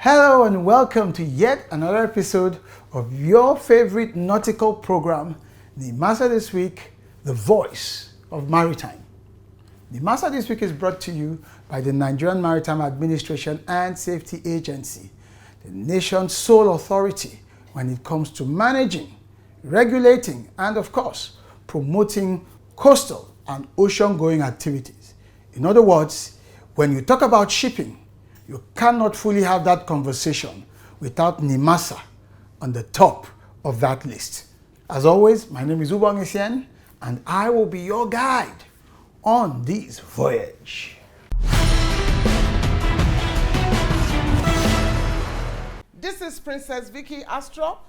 Hello and welcome to yet another episode of your favorite nautical program, Nimasa This Week, the voice of maritime. Nimasa This Week is brought to you by the Nigerian Maritime Administration and Safety Agency, the nation's sole authority when it comes to managing, regulating, and of course, promoting coastal and ocean-going activities. In other words, when you talk about shipping, you cannot fully have that conversation without Nimasa on the top of that list. As always, my name is Ubong Isien, and I will be your guide on this voyage. This is Princess Vicky Astrop,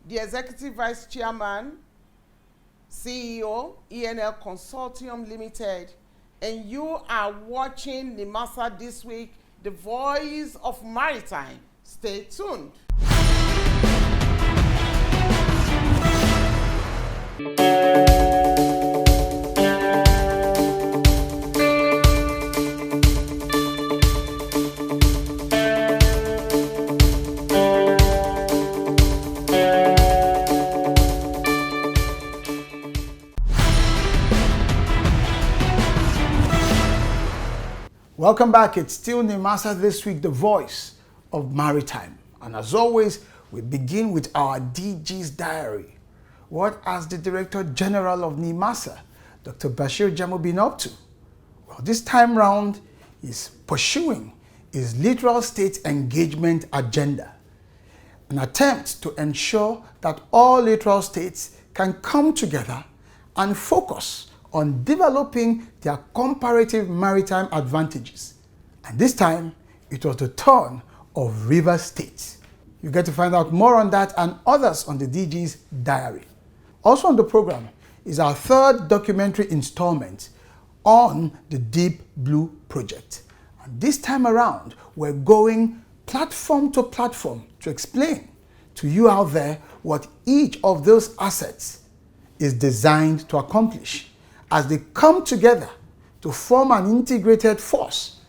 the Executive Vice Chairman, CEO, ENL Consortium Limited, and you are watching Nimasa This Week, the voice of maritime. Stay tuned. Welcome back. It's still Nimasa This Week, the voice of maritime. And as always, we begin with our DG's diary. What has the Director General of Nimasa, Dr. Bashir Jamo, been up to? Well, this time round, he's pursuing his littoral state engagement agenda, an attempt to ensure that all littoral states can come together and focus on developing their comparative maritime advantages. And this time, it was the turn of river states. You get to find out more on that and others on the DG's diary. Also on the program is our third documentary installment on the Deep Blue Project. And this time around, we're going platform to platform to explain to you out there what each of those assets is designed to accomplish as they come together to form an integrated force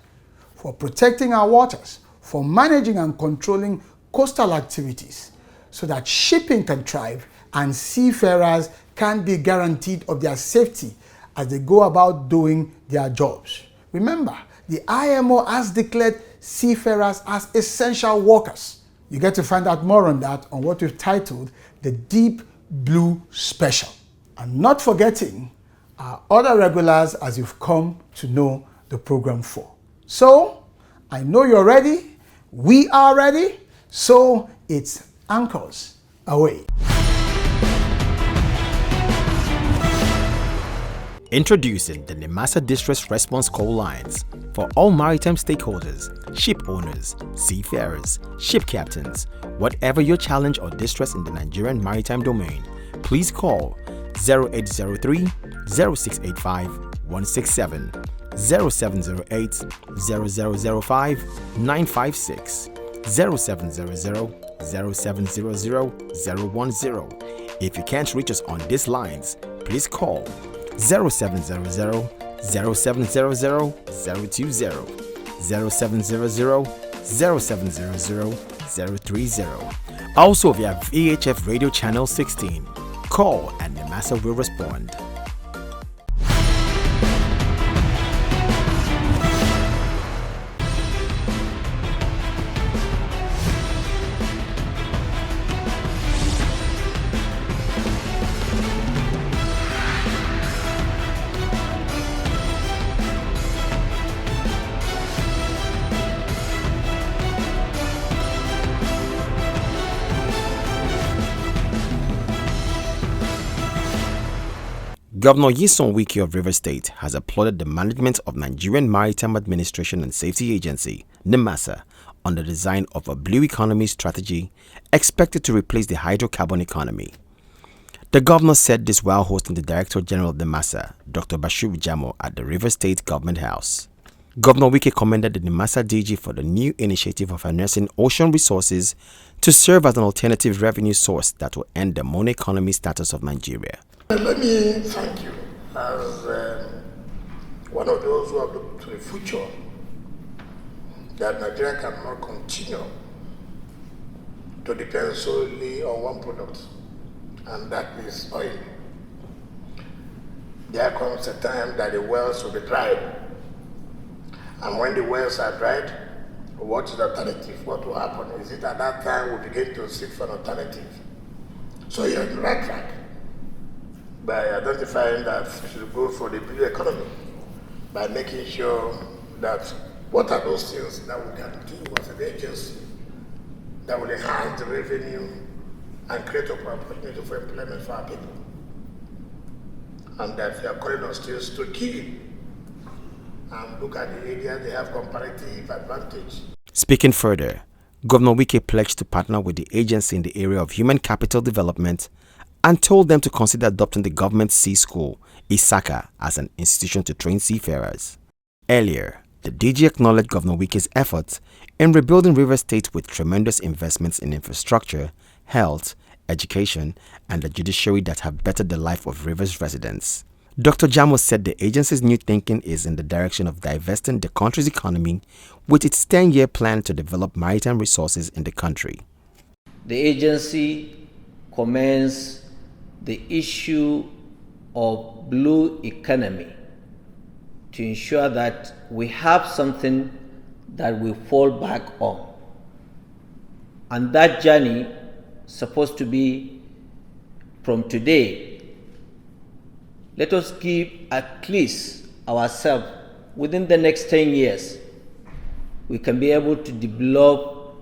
for protecting our waters, for managing and controlling coastal activities, so that shipping can thrive and seafarers can be guaranteed of their safety as they go about doing their jobs. Remember, the IMO has declared seafarers as essential workers. You get to find out more on that on what we've titled the Deep Blue Special. And not forgetting our other regulars as you've come to know the program for. So, I know you're ready, we are ready, so it's anchors away. Introducing the Nimasa Distress Response Call Lines for all maritime stakeholders, ship owners, seafarers, ship captains. Whatever your challenge or distress in the Nigerian maritime domain, please call 0803 0685 167, 0708 0005 956, 0700 0700 010. If you can't reach us on these lines, please call 0700 0700 020, 0700 0700 030. Also via VHF Radio Channel 16. Call and Nimasa will respond. Governor Nyesom Wike of Rivers State has applauded the management of Nigerian Maritime Administration and Safety Agency, Nimasa, on the design of a blue economy strategy expected to replace the hydrocarbon economy. The governor said this while hosting the Director General of Nimasa, Dr. Bashir Jamo, at the Rivers State Government House. Governor Wike commended the Nimasa DG for the new initiative of harnessing ocean resources to serve as an alternative revenue source that will end the mono economy status of Nigeria. Let me thank you as one of those who have looked to the future, that Nigeria cannot continue to depend solely on one product, and that is oil. There comes a time that the wells will be dried. And when the wells are dried, what is the alternative? What will happen? Is it at that time we begin to seek for an alternative? So you're on the right track by identifying that we should go for the blue economy, by making sure that what are those things that we can do as an agency that will enhance the revenue and create opportunity for employment for our people. And that we are calling on states to keep and look at the areas they have comparative advantage. Speaking further, Governor Wike pledged to partner with the agency in the area of human capital development and told them to consider adopting the government sea school, Isaka, as an institution to train seafarers. Earlier, the DG acknowledged Governor Wike's efforts in rebuilding Rivers State with tremendous investments in infrastructure, health, education, and the judiciary that have bettered the life of Rivers residents. Dr. Jamo said the agency's new thinking is in the direction of divesting the country's economy with its 10-year plan to develop maritime resources in the country. The agency commends the issue of blue economy to ensure that we have something that we fall back on. And that journey supposed to be from today. Let us give at least ourselves within the next 10 years, we can be able to develop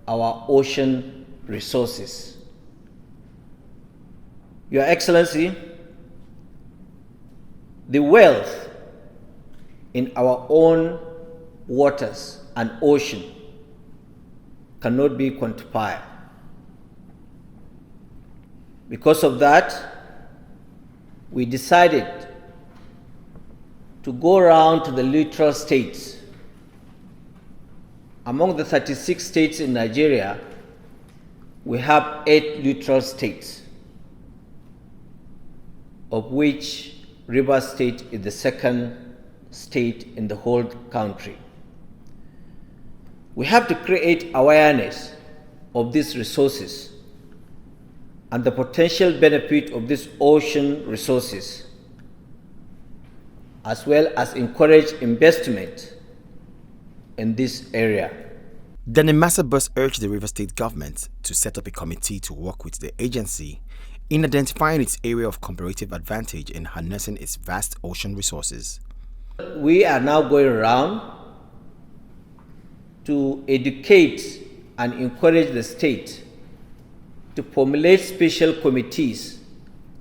our ocean resources. Your Excellency, the wealth in our own waters and ocean cannot be quantified. Because of that, we decided to go around to the littoral states. Among the 36 states in Nigeria, we have 8 littoral states, of which Rivers State is the second state in the whole country. We have to create awareness of these resources and the potential benefit of these ocean resources, as well as encourage investment in this area. The Nimasa boss urged the River State government to set up a committee to work with the agency in identifying its area of comparative advantage in harnessing its vast ocean resources. We are now going around to educate and encourage the state to formulate special committees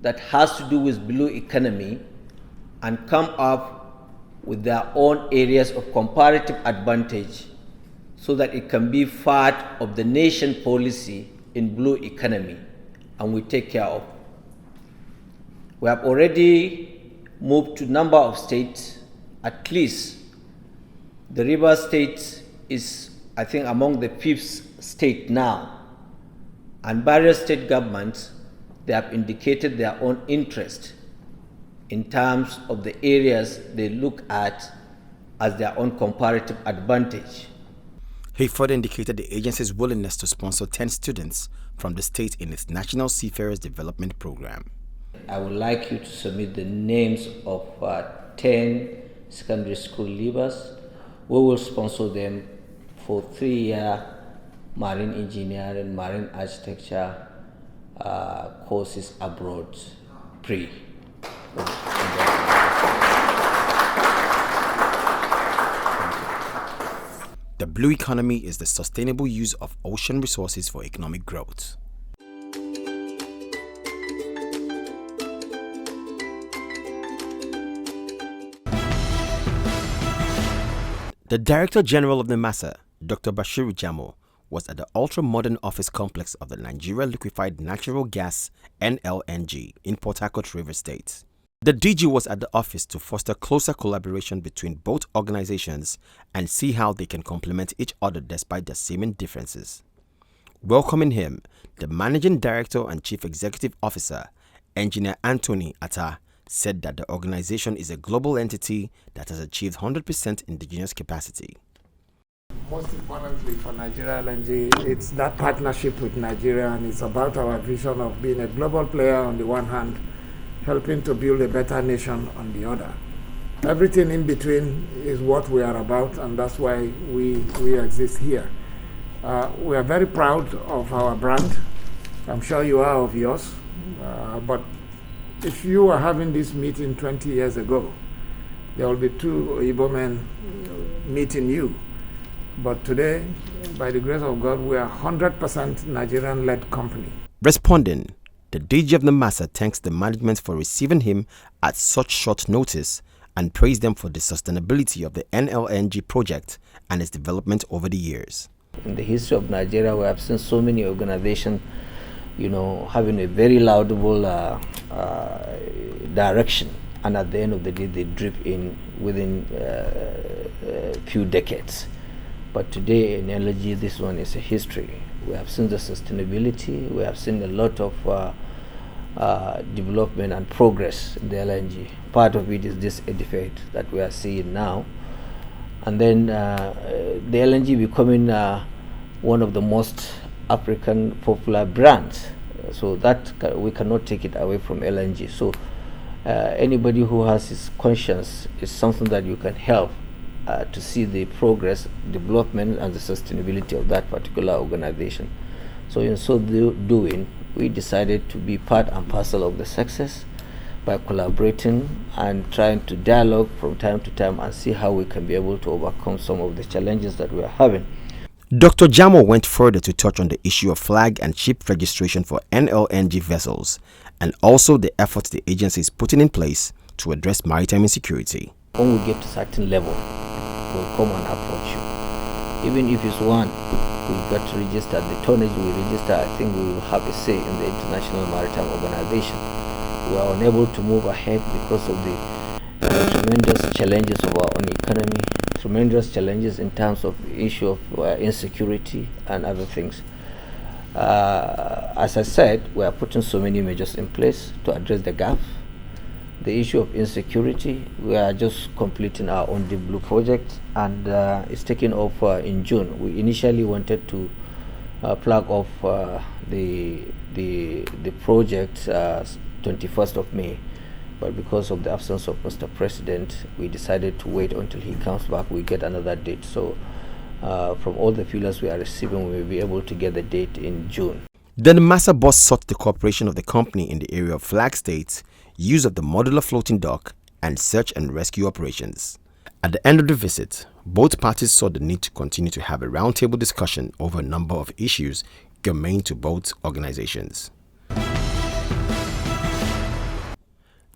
that has to do with blue economy and come up with their own areas of comparative advantage so that it can be part of the nation policy in blue economy, and we take care of. We have already moved to a number of states. At least the River State is, I think, among the 5th state now. And various state governments, they have indicated their own interest in terms of the areas they look at as their own comparative advantage. He further indicated the agency's willingness to sponsor 10 students from the state in its National Seafarers Development Program. I would like you to submit the names of 10 secondary school leavers. We will sponsor them for 3-year marine engineering, marine architecture courses abroad, pre. The blue economy is the sustainable use of ocean resources for economic growth. The Director General of Nimasa, Dr. Bashiru Jamo, was at the ultra-modern office complex of the Nigeria Liquefied Natural Gas (NLNG) in Port Harcourt, Rivers State. The DG was at the office to foster closer collaboration between both organizations and see how they can complement each other despite their seeming differences. Welcoming him, the Managing Director and Chief Executive Officer, Engineer Anthony Atta, said that the organization is a global entity that has achieved 100% indigenous capacity. most importantly for Nigeria LNG, it's that partnership with Nigeria, and it's about our vision of being a global player on the one hand, helping to build a better nation on the other. Everything in between is what we are about, and that's why we exist here. We are very proud of our brand. I'm sure you are of yours. But if you were having this meeting 20 years ago, there will be two Igbo men meeting you. But today, by the grace of God, we are 100% Nigerian-led company. Responding, the DG of Nimasa thanks the management for receiving him at such short notice and praised them for the sustainability of the NLNG project and its development over the years. In the history of Nigeria, we have seen so many organizations, having a very laudable direction, and at the end of the day, they drip in within a few decades. But today in LNG, this one is a history. We have seen the sustainability, we have seen a lot of development and progress in the LNG. Part of it is this edifice that we are seeing now. And then the LNG becoming one of the most African popular brands. So that we cannot take it away from LNG. So anybody who has his conscience is something that you can help to see the progress, development, and the sustainability of that particular organization. So in so doing, we decided to be part and parcel of the success by collaborating and trying to dialogue from time to time and see how we can be able to overcome some of the challenges that we are having. Dr. Jamo went further to touch on the issue of flag and ship registration for NLNG vessels and also the efforts the agency is putting in place to address maritime insecurity. When we get to a certain level, we'll come and approach you. Even if it's one, we've got to register the tonnage we register. I think we will have a say in the International Maritime Organization. We are unable to move ahead because of the tremendous challenges of our own economy, tremendous challenges in terms of the issue of insecurity and other things. As I said, we are putting so many measures in place to address the gap. The issue of insecurity, we are just completing our own Deep Blue project, and it's taking off in June. We initially wanted to plug off the project 21st of May, but because of the absence of Mr. President, we decided to wait until he comes back. We get another date. So from all the feelers we are receiving, we will be able to get the date in June. The Nimasa boss sought the cooperation of the company in the area of flag states, use of the modular floating dock, and search and rescue operations. At the end of the visit, both parties saw the need to continue to have a roundtable discussion over a number of issues germane to both organizations.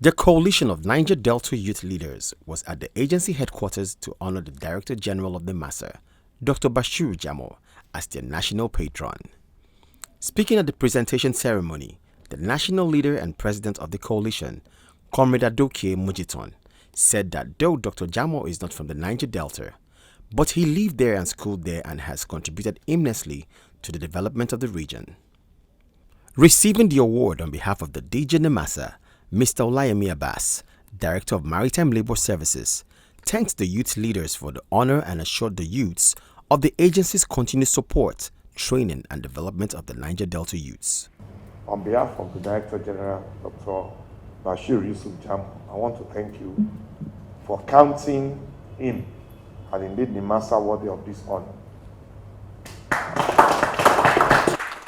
The coalition of Niger Delta youth leaders was at the agency headquarters to honor the Director General of Nimasa, Dr. Bashir Jamo, as their national patron. Speaking at the presentation ceremony, the national leader and president of the coalition, Comrade Adoke Mujiton, said that though Dr. Jamo is not from the Niger Delta, but he lived there and schooled there and has contributed immensely to the development of the region. Receiving the award on behalf of the DG Nimasa, Mr. Olayemi Abbas, Director of Maritime Labor Services, thanked the youth leaders for the honor and assured the youths of the agency's continued support, training and development of the Niger Delta youths. On behalf of the Director General, Dr. Bashir Yusuf Jam, I want to thank you for counting him and indeed Nimasa worthy of this honor.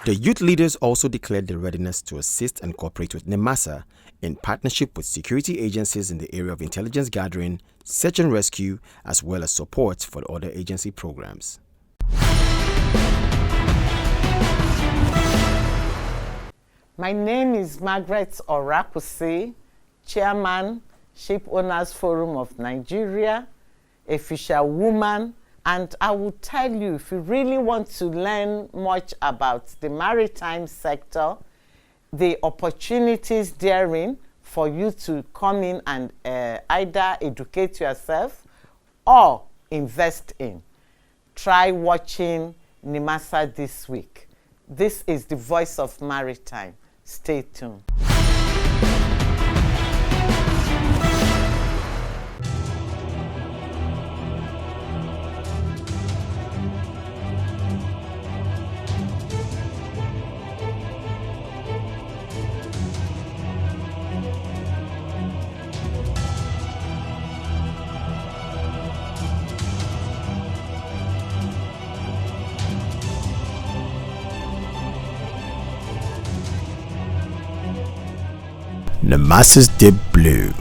The youth leaders also declared their readiness to assist and cooperate with Nimasa in partnership with security agencies in the area of intelligence gathering, search and rescue, as well as support for other agency programs. My name is Margaret Orakusi, Chairman, Ship Owners Forum of Nigeria, a fisherwoman, and I will tell you, if you really want to learn much about the maritime sector, the opportunities therein for you to come in and either educate yourself or invest in, try watching Nimasa this week. This is the voice of maritime. Stay tuned. Nimasa's deep blue,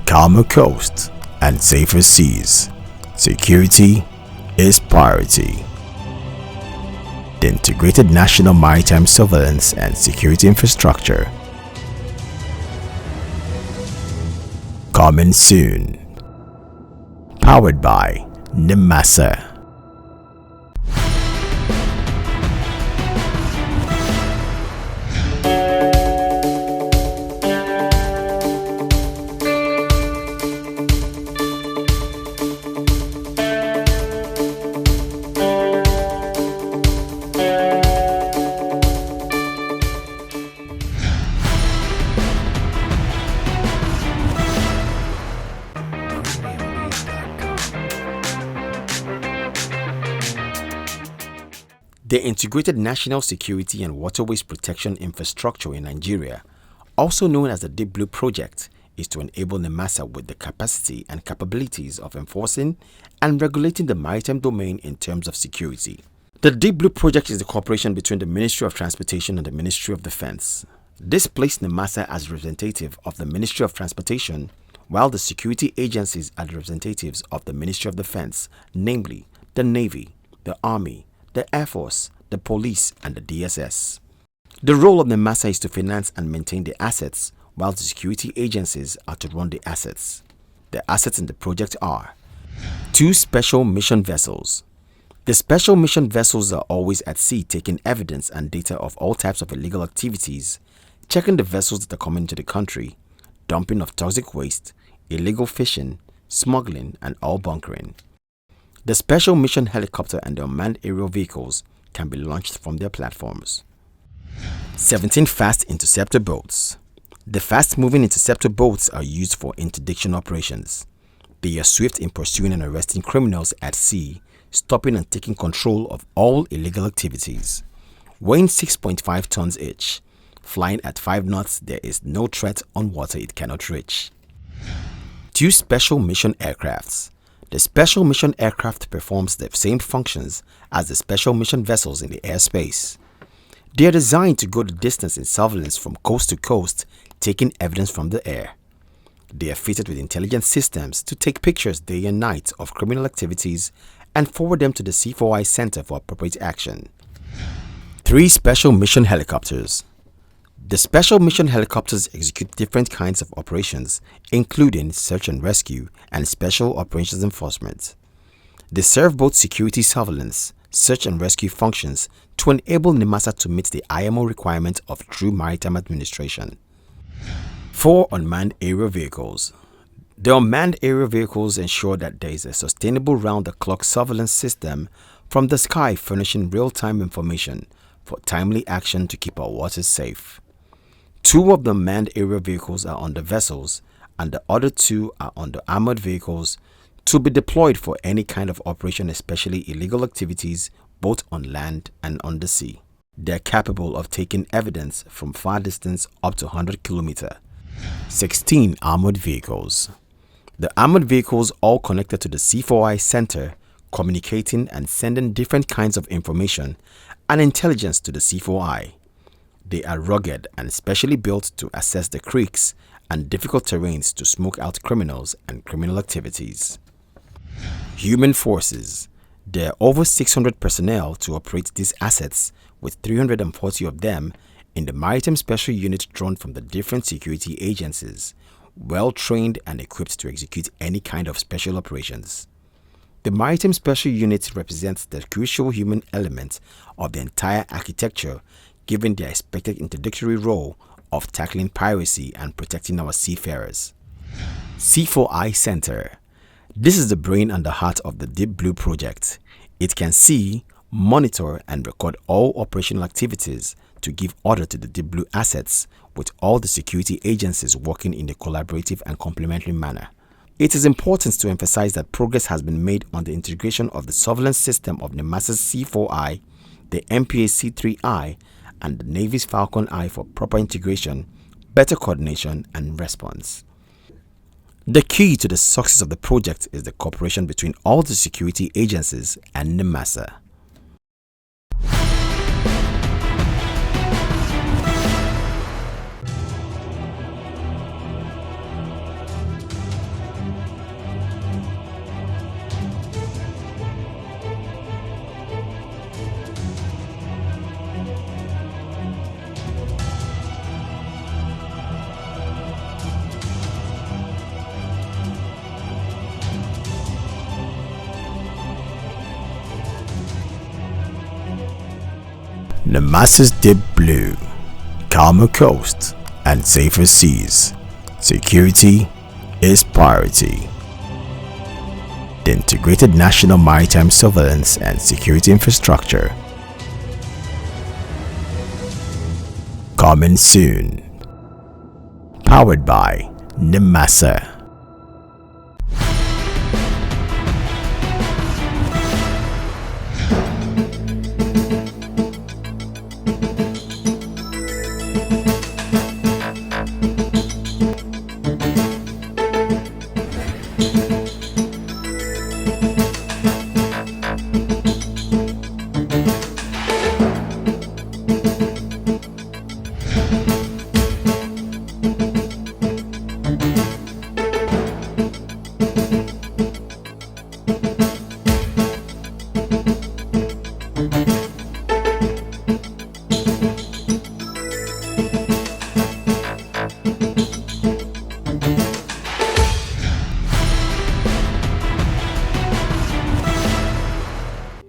calmer coast, and safer seas. Security is priority. The integrated national maritime surveillance and security infrastructure. Coming soon. Powered by Nimasa. The Integrated National Security and Waterways Protection Infrastructure in Nigeria, also known as the Deep Blue Project, is to enable Nimasa with the capacity and capabilities of enforcing and regulating the maritime domain in terms of security. The Deep Blue Project is the cooperation between the Ministry of Transportation and the Ministry of Defense. This placed Nimasa as representative of the Ministry of Transportation, while the security agencies are the representatives of the Ministry of Defense, namely the Navy, the Army, the Air Force, the Police, and the DSS. The role of Nimasa is to finance and maintain the assets, while the security agencies are to run the assets. The assets in the project are 2 special mission vessels. The special mission vessels are always at sea taking evidence and data of all types of illegal activities, checking the vessels that are coming into the country, dumping of toxic waste, illegal fishing, smuggling, and all bunkering. The special mission helicopter and the unmanned aerial vehicles can be launched from their platforms. 17 fast interceptor boats. The fast-moving interceptor boats are used for interdiction operations. They are swift in pursuing and arresting criminals at sea, stopping and taking control of all illegal activities. Weighing 6.5 tons each, flying at 5 knots, there is no threat on water it cannot reach. 2 special mission aircrafts. The special mission aircraft performs the same functions as the special mission vessels in the airspace. They are designed to go the distance in surveillance from coast to coast, taking evidence from the air. They are fitted with intelligence systems to take pictures day and night of criminal activities and forward them to the C4I Center for appropriate action. 3 special mission helicopters. The special mission helicopters execute different kinds of operations, including search and rescue and special operations enforcement. They serve both security surveillance, search and rescue functions to enable Nimasa to meet the IMO requirement of true maritime administration. 4 unmanned aerial vehicles. The unmanned aerial vehicles ensure that there is a sustainable round-the-clock surveillance system from the sky, furnishing real-time information for timely action to keep our waters safe. 2 of the manned aerial vehicles are on the vessels and the other 2 are on the armored vehicles to be deployed for any kind of operation, especially illegal activities both on land and on the sea. They are capable of taking evidence from far distance up to 100 km. 16 armored vehicles. The armored vehicles all connected to the C4I Center, communicating and sending different kinds of information and intelligence to the C4I. They are rugged and specially built to assess the creeks and difficult terrains to smoke out criminals and criminal activities. Human forces. There are over 600 personnel to operate these assets, with 340 of them in the Maritime Special Unit drawn from the different security agencies, well trained and equipped to execute any kind of special operations. The Maritime Special Unit represents the crucial human element of the entire architecture, given their expected introductory role of tackling piracy and protecting our seafarers. C4I Center. This is the brain and the heart of the Deep Blue Project. It can see, monitor, and record all operational activities to give order to the Deep Blue assets, with all the security agencies working in a collaborative and complementary manner. It is important to emphasize that progress has been made on the integration of the surveillance system of Nimasa's C4I, the MPA C3I, and the Navy's Falcon Eye for proper integration, better coordination, and response. The key to the success of the project is the cooperation between all the security agencies and Nimasa. Nimasa's deep blue, calmer coast, and safer seas. Security is priority. The integrated national maritime surveillance and security infrastructure. Coming soon. Powered by Nimasa.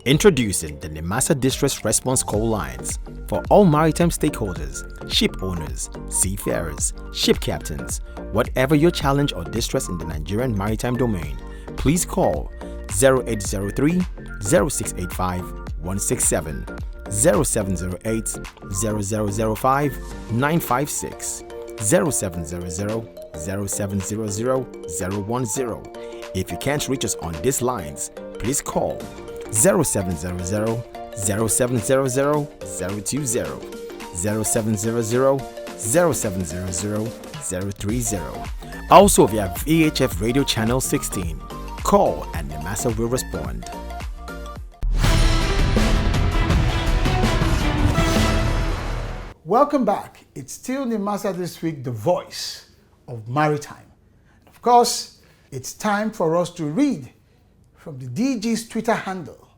Introducing the Nimasa Distress Response Call Lines for all maritime stakeholders, ship owners, seafarers, ship captains. Whatever your challenge or distress in the Nigerian maritime domain, please call 0803 0685 167, 0708 0005 956, 0700 0700 010. If you can't reach us on these lines, please call 0700 0700 020, 0700 0700 030. Also via VHF Radio Channel 16. Call and Nimasa will respond. Welcome back. It's still Nimasa this week, the voice of maritime. Of course, it's time for us to read from the DG's Twitter handle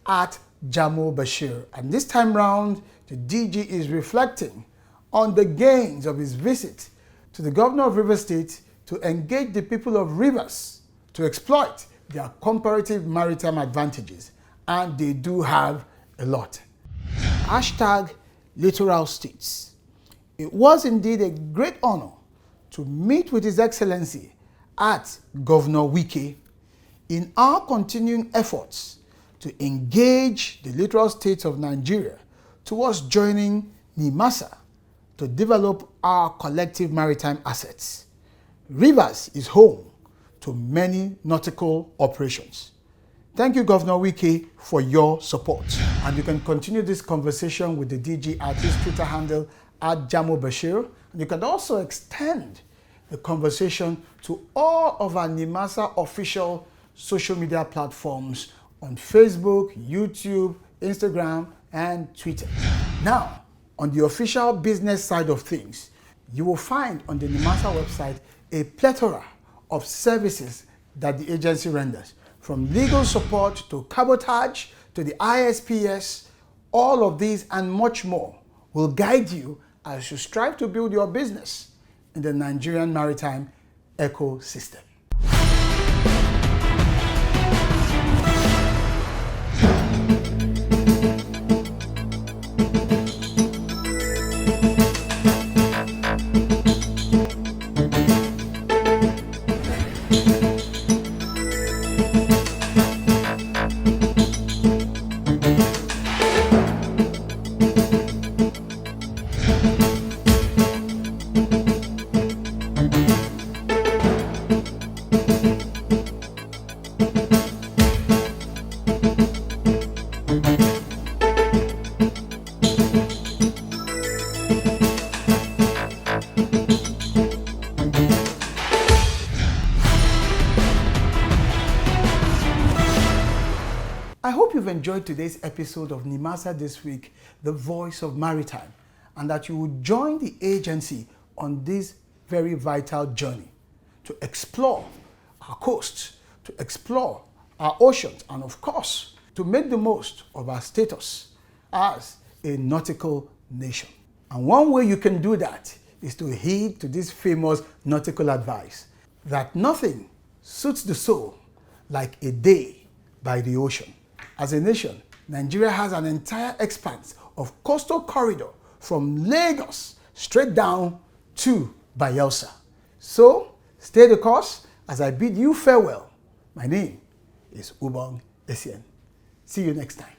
at Jamo Bashir. And this time round, the DG is reflecting on the gains of his visit to the governor of Rivers State to engage the people of Rivers to exploit their comparative maritime advantages. And they do have a lot. Hashtag Littoral States. It was indeed a great honor to meet with His Excellency at Governor Wike in our continuing efforts to engage the littoral states of Nigeria towards joining Nimasa to develop our collective maritime assets. Rivers is home to many nautical operations. Thank you, Governor Wike, for your support. And you can continue this conversation with the DG at his Twitter handle at Jamo Bashir. And you can also extend the conversation to all of our Nimasa official social media platforms on Facebook, YouTube, Instagram, and Twitter. Now, on the official business side of things, you will find on the Nimasa website a plethora of services that the agency renders, from legal support to cabotage to the ISPS. All of these and much more will guide you as you strive to build your business in the Nigerian maritime ecosystem. I hope you've enjoyed today's episode of Nimasa This Week, the voice of maritime, and that you will join the agency on this very vital journey to explore our coasts, to explore our oceans, and of course, to make the most of our status as a nautical nation. And one way you can do that is to heed to this famous nautical advice that nothing suits the soul like a day by the ocean. As a nation, Nigeria has an entire expanse of coastal corridor from Lagos straight down to Bayelsa. So, stay the course as I bid you farewell. My name is Ubong Essien. See you next time.